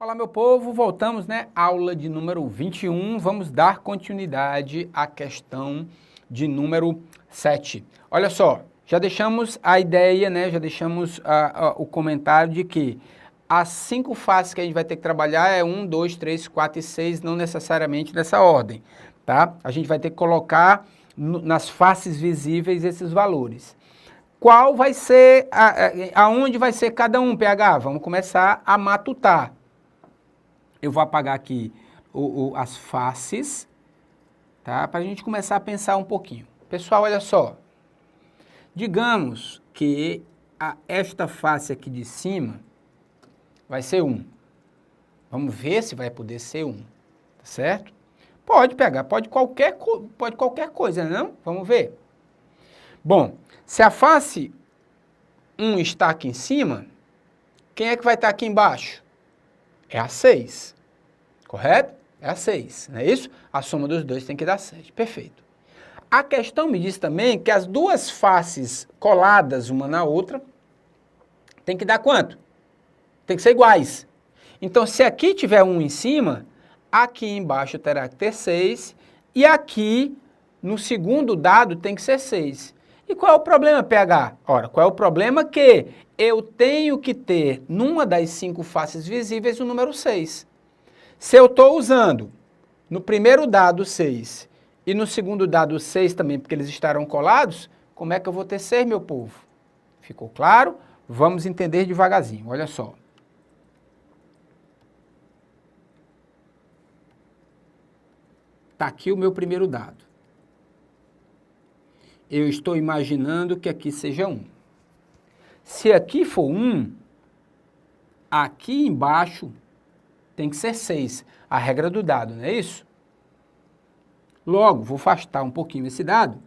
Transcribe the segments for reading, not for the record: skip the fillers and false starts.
Fala, meu povo, voltamos, né? Aula de número 21, vamos dar continuidade à questão de número 7. Olha só, já deixamos a ideia, né? Já deixamos o comentário de que as 5 faces que a gente vai ter que trabalhar é 1, 2, 3, 4 e 6, não necessariamente nessa ordem, tá? A gente vai ter que colocar nas faces visíveis esses valores. Qual vai ser, aonde vai ser cada um, PH? Vamos começar a matutar. Eu vou apagar aqui as faces, tá? Para a gente começar a pensar um pouquinho. Pessoal, olha só. Digamos que esta face aqui de cima vai ser 1. Vamos ver se vai poder ser 1, tá certo? Pode pegar, pode qualquer coisa, não? Vamos ver. Bom, se a face 1 está aqui em cima, quem é que vai estar aqui embaixo? É a 6. Correto? É a 6, não é isso? A soma dos dois tem que dar 7. Perfeito. A questão me diz também que as duas faces coladas uma na outra tem que dar quanto? Tem que ser iguais. Então, se aqui tiver 1 em cima, aqui embaixo terá que ter 6 e aqui no segundo dado tem que ser 6. E qual é o problema, PH? Ora, qual é o problema? Que eu tenho que ter, numa das 5 faces visíveis, o número 6. Se eu estou usando no primeiro dado 6 e no segundo dado 6 também, porque eles estarão colados, como é que eu vou ter 6, meu povo? Ficou claro? Vamos entender devagarzinho, olha só. Está aqui o meu primeiro dado. Eu estou imaginando que aqui seja 1. Se aqui for 1, aqui embaixo tem que ser 6, a regra do dado, não é isso? Logo, vou afastar um pouquinho esse dado.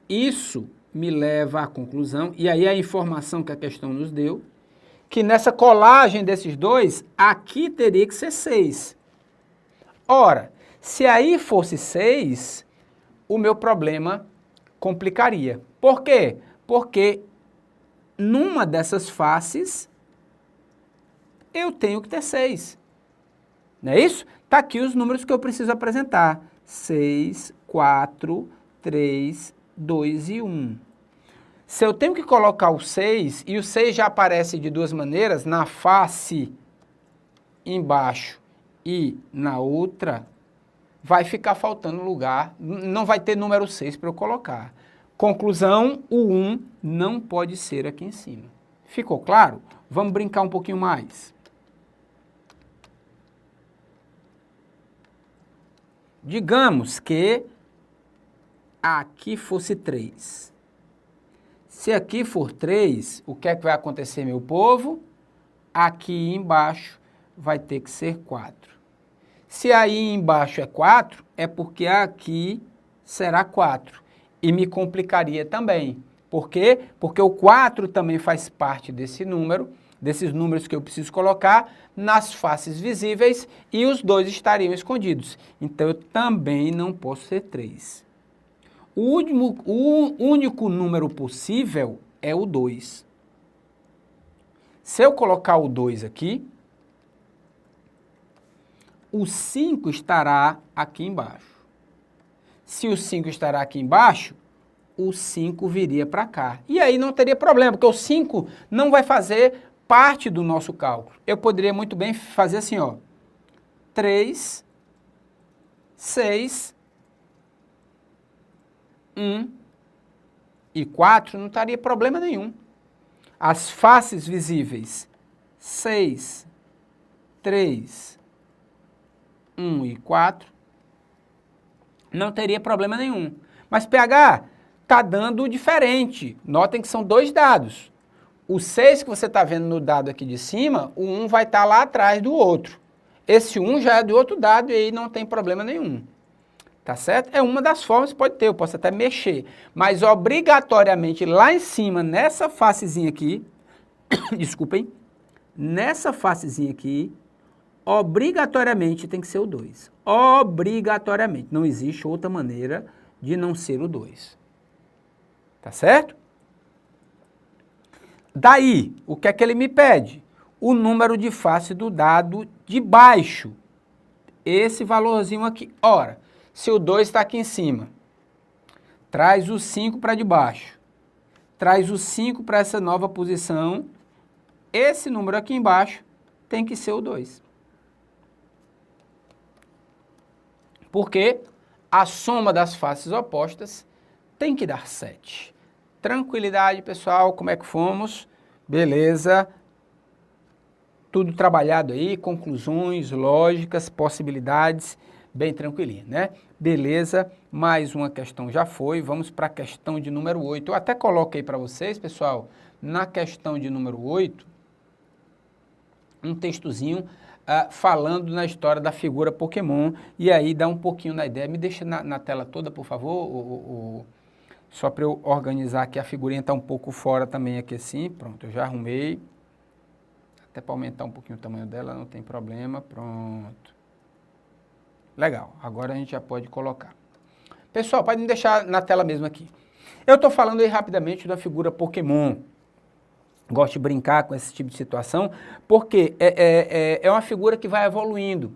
Isso me leva à conclusão, e aí a informação que a questão nos deu, que nessa colagem desses dois, aqui teria que ser 6. Ora, se aí fosse 6, o meu problema complicaria. Por quê? Porque numa dessas faces, eu tenho que ter 6. Não é isso? Está aqui os números que eu preciso apresentar. 6, 4, 3, 2 e 1. Se eu tenho que colocar o 6, e o 6 já aparece de duas maneiras, na face embaixo e na outra, vai ficar faltando lugar, não vai ter número 6 para eu colocar. Conclusão, o 1 não pode ser aqui em cima. Ficou claro? Vamos brincar um pouquinho mais. Digamos que aqui fosse 3. Se aqui for 3, o que é que vai acontecer, meu povo? Aqui embaixo vai ter que ser 4. Se aí embaixo é 4, é porque aqui será 4. E me complicaria também. Por quê? Porque o 4 também faz parte desse número, desses números que eu preciso colocar nas faces visíveis e os dois estariam escondidos. Então, eu também não posso ser 3. O único número possível é o 2. Se eu colocar o 2 aqui, o 5 estará aqui embaixo. Se o 5 estará aqui embaixo, o 5 viria para cá. E aí não teria problema, porque o 5 não vai fazer parte do nosso cálculo. Eu poderia muito bem fazer assim, ó. 3, 6, 1 e 4, não teria problema nenhum. As faces visíveis, 6, 3, 1 e 4, não teria problema nenhum. Mas PH está dando diferente. Notem que são dois dados. O 6 que você está vendo no dado aqui de cima, o 1 vai estar lá atrás do outro. Esse 1 já é do outro dado e aí não tem problema nenhum. Tá certo? É uma das formas que pode ter, eu posso até mexer. Mas obrigatoriamente lá em cima, nessa facezinha aqui, desculpem, nessa facezinha aqui, obrigatoriamente tem que ser o 2. Obrigatoriamente. Não existe outra maneira de não ser o 2. Tá certo? Daí, o que é que ele me pede? O número de face do dado de baixo. Esse valorzinho aqui. Ora, se o 2 está aqui em cima, traz o 5 para debaixo. Traz o 5 para essa nova posição. Esse número aqui embaixo tem que ser o 2. Porque a soma das faces opostas tem que dar 7. Tranquilidade, pessoal, como é que fomos? Beleza. Tudo trabalhado aí, conclusões, lógicas, possibilidades, bem tranquilinho, né? Beleza, mais uma questão já foi, vamos para a questão de número 8. Eu até coloquei para vocês, pessoal, na questão de número 8, um textozinho falando na história da figura Pokémon, e aí dá um pouquinho da ideia. Me deixa na tela toda, por favor, só para eu organizar aqui, a figurinha está um pouco fora também aqui assim, pronto, eu já arrumei. Até para aumentar um pouquinho o tamanho dela, não tem problema, pronto. Legal, agora a gente já pode colocar. Pessoal, pode me deixar na tela mesmo aqui. Eu estou falando aí rapidamente da figura Pokémon. Gosto de brincar com esse tipo de situação, porque é uma figura que vai evoluindo.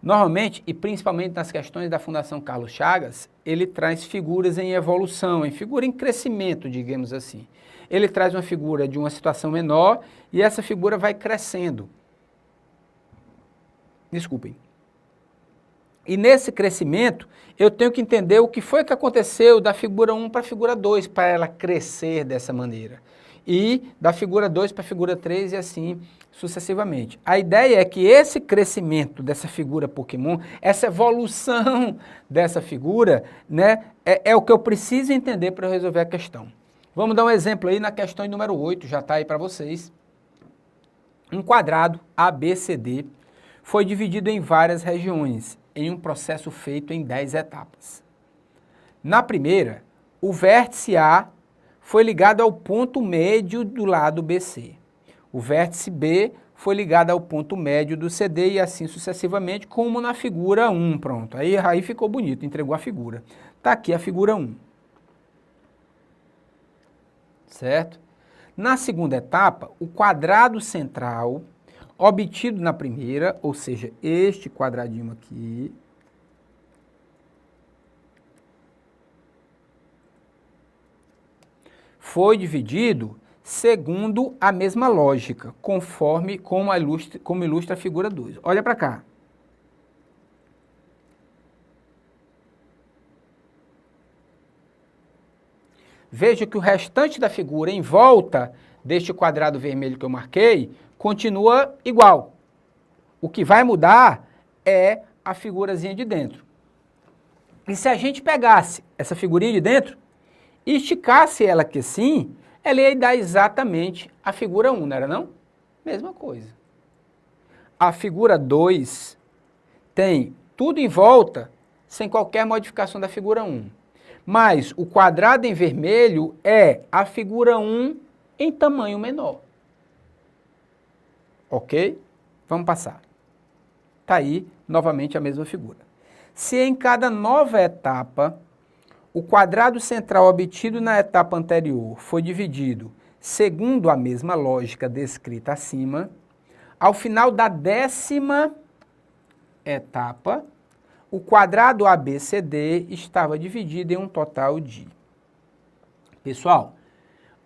Normalmente, e principalmente nas questões da Fundação Carlos Chagas, ele traz figuras em evolução, figura em crescimento, digamos assim. Ele traz uma figura de uma situação menor e essa figura vai crescendo. Desculpem. E nesse crescimento, eu tenho que entender o que foi que aconteceu da figura 1 para a figura 2, para ela crescer dessa maneira. E da figura 2 para a figura 3 e assim sucessivamente. A ideia é que esse crescimento dessa figura Pokémon, essa evolução dessa figura, né, é o que eu preciso entender para resolver a questão. Vamos dar um exemplo aí na questão número 8, já está aí para vocês. Um quadrado ABCD foi dividido em várias regiões, em um processo feito em 10 etapas. Na primeira, o vértice A foi ligado ao ponto médio do lado BC. O vértice B foi ligado ao ponto médio do CD e assim sucessivamente, como na figura 1, pronto. Aí ficou bonito, entregou a figura. Está aqui a figura 1. Certo? Na segunda etapa, o quadrado central obtido na primeira, ou seja, este quadradinho aqui, foi dividido segundo a mesma lógica, conforme como ilustra a figura 2. Olha para cá. Veja que o restante da figura em volta deste quadrado vermelho que eu marquei continua igual. O que vai mudar é a figurazinha de dentro. E se a gente pegasse essa figurinha de dentro e esticasse ela aqui assim, ela ia dar exatamente a figura 1, não era não? Mesma coisa. A figura 2 tem tudo em volta sem qualquer modificação da figura 1. Mas o quadrado em vermelho é a figura 1 em tamanho menor. Ok? Vamos passar. Está aí, novamente, a mesma figura. Se em cada nova etapa, o quadrado central obtido na etapa anterior foi dividido segundo a mesma lógica descrita acima, ao final da 10ª etapa, o quadrado ABCD estava dividido em um total de... Pessoal,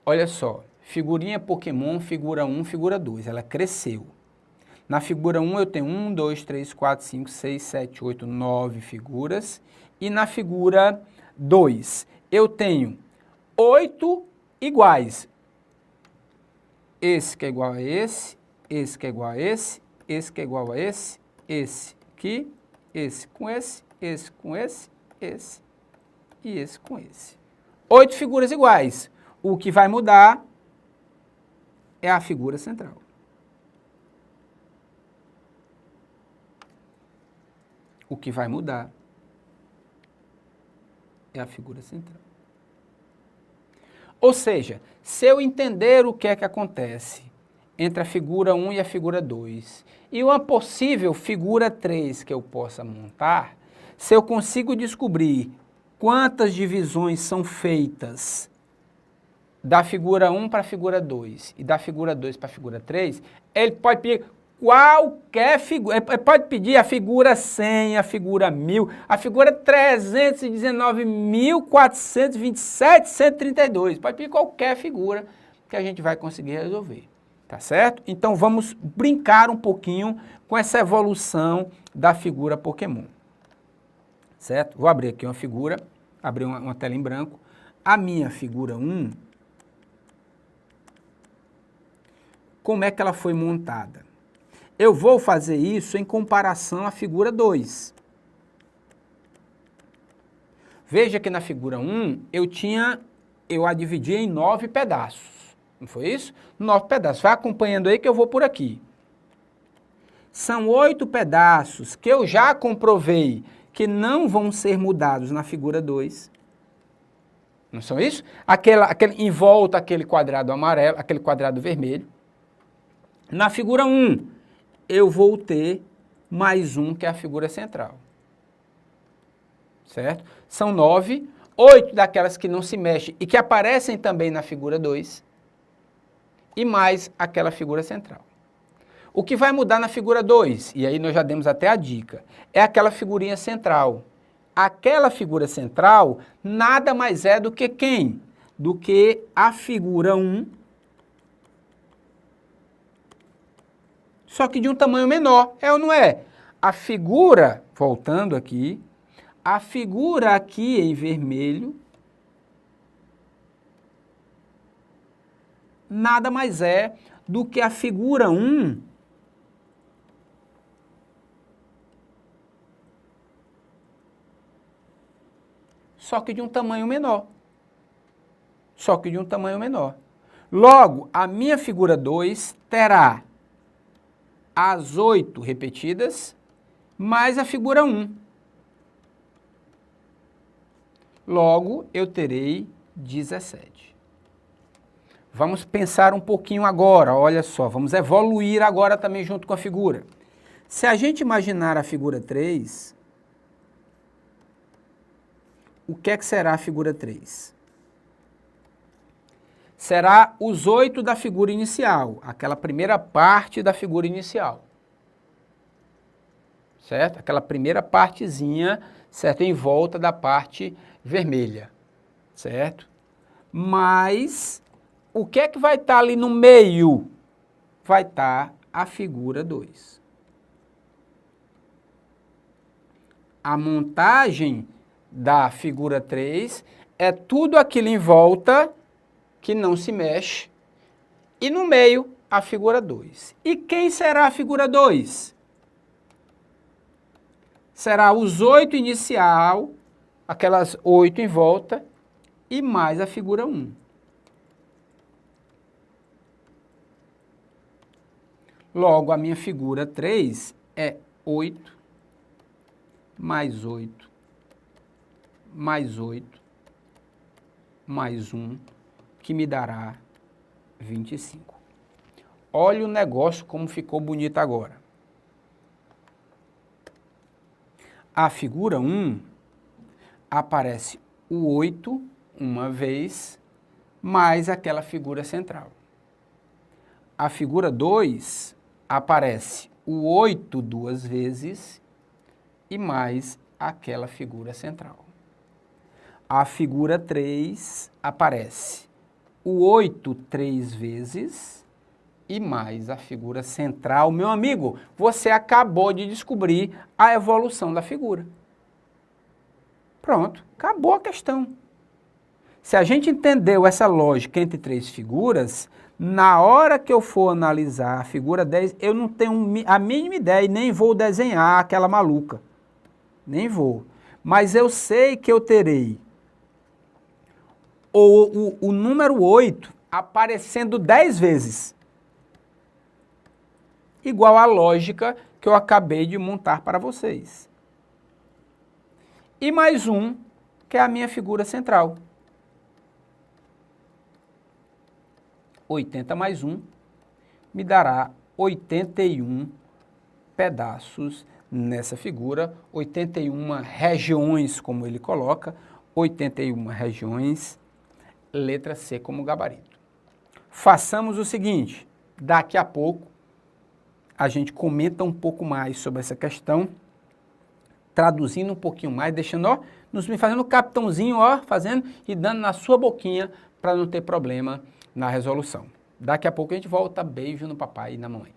olha só, figurinha Pokémon, figura 1, figura 2, ela cresceu. Na figura 1 eu tenho 1, 2, 3, 4, 5, 6, 7, 8, 9 figuras. E na figura 2 eu tenho 8 iguais. Esse que é igual a esse que é igual a esse que é igual a esse aqui, esse com esse com esse e esse com esse. 8 figuras iguais. O que vai mudar é a figura central. O que vai mudar é a figura central. Ou seja, se eu entender o que é que acontece entre a figura 1 e a figura 2 e uma possível figura 3 que eu possa montar, se eu consigo descobrir quantas divisões são feitas da figura 1 para a figura 2 e da figura 2 para a figura 3, ele pode pedir qualquer figura, ele pode pedir a figura 100, a figura 1000, a figura 319.427.132, pode pedir qualquer figura que a gente vai conseguir resolver, tá certo? Então vamos brincar um pouquinho com essa evolução da figura Pokémon, certo? Vou abrir aqui uma figura, abrir uma tela em branco, a minha figura 1, como é que ela foi montada? Eu vou fazer isso em comparação à figura 2. Veja que na figura 1, eu a dividi em 9 pedaços. Não foi isso? 9 pedaços. Vai acompanhando aí que eu vou por aqui. São 8 pedaços que eu já comprovei que não vão ser mudados na figura 2. Não são isso? Aquele em volta, aquele quadrado amarelo, aquele quadrado vermelho. Na figura 1, eu vou ter mais um, que é a figura central. Certo? São 9, 8 daquelas que não se mexem e que aparecem também na figura 2, e mais aquela figura central. O que vai mudar na figura 2, e aí nós já demos até a dica, é aquela figurinha central. Aquela figura central nada mais é do que quem? Do que a figura 1, só que de um tamanho menor, é ou não é? A figura, voltando aqui, a figura aqui em vermelho, nada mais é do que a figura 1, só que de um tamanho menor. Só que de um tamanho menor. Logo, a minha figura 2 terá as 8 repetidas, mais a figura 1. Logo, eu terei 17. Vamos pensar um pouquinho agora, olha só, vamos evoluir agora também junto com a figura. Se a gente imaginar a figura 3, o que é que será a figura 3? Será os 8 da figura inicial, aquela primeira parte da figura inicial. Certo? Aquela primeira partezinha, certo? Em volta da parte vermelha, certo? Mas o que é que vai estar ali no meio? Vai estar a figura 2. A montagem da figura 3 é tudo aquilo em volta que não se mexe, e no meio a figura 2. E quem será a figura 2? Será os 8 inicial, aquelas 8 em volta, e mais a figura 1. Logo, a minha figura 3 é 8, mais 8, mais 8, mais 1, que me dará 25. Olha o negócio como ficou bonito agora. A figura 1 aparece o 8 uma vez, mais aquela figura central. A figura 2 aparece o 8 duas vezes e mais aquela figura central. A figura 3 aparece o 8 três vezes e mais a figura central. Meu amigo, você acabou de descobrir a evolução da figura. Pronto, acabou a questão. Se a gente entendeu essa lógica entre 3 figuras, na hora que eu for analisar a figura 10, eu não tenho a mínima ideia e nem vou desenhar aquela maluca. Nem vou. Mas eu sei que eu terei o número 8 aparecendo 10 vezes. Igual à lógica que eu acabei de montar para vocês. E mais um, que é a minha figura central. 80 mais 1 me dará 81 pedaços nessa figura, 81 regiões, como ele coloca, 81 regiões letra C como gabarito. Façamos o seguinte, daqui a pouco a gente comenta um pouco mais sobre essa questão, traduzindo um pouquinho mais, deixando, ó, me fazendo capitãozinho, ó, fazendo e dando na sua boquinha para não ter problema na resolução. Daqui a pouco a gente volta. Beijo no papai e na mamãe.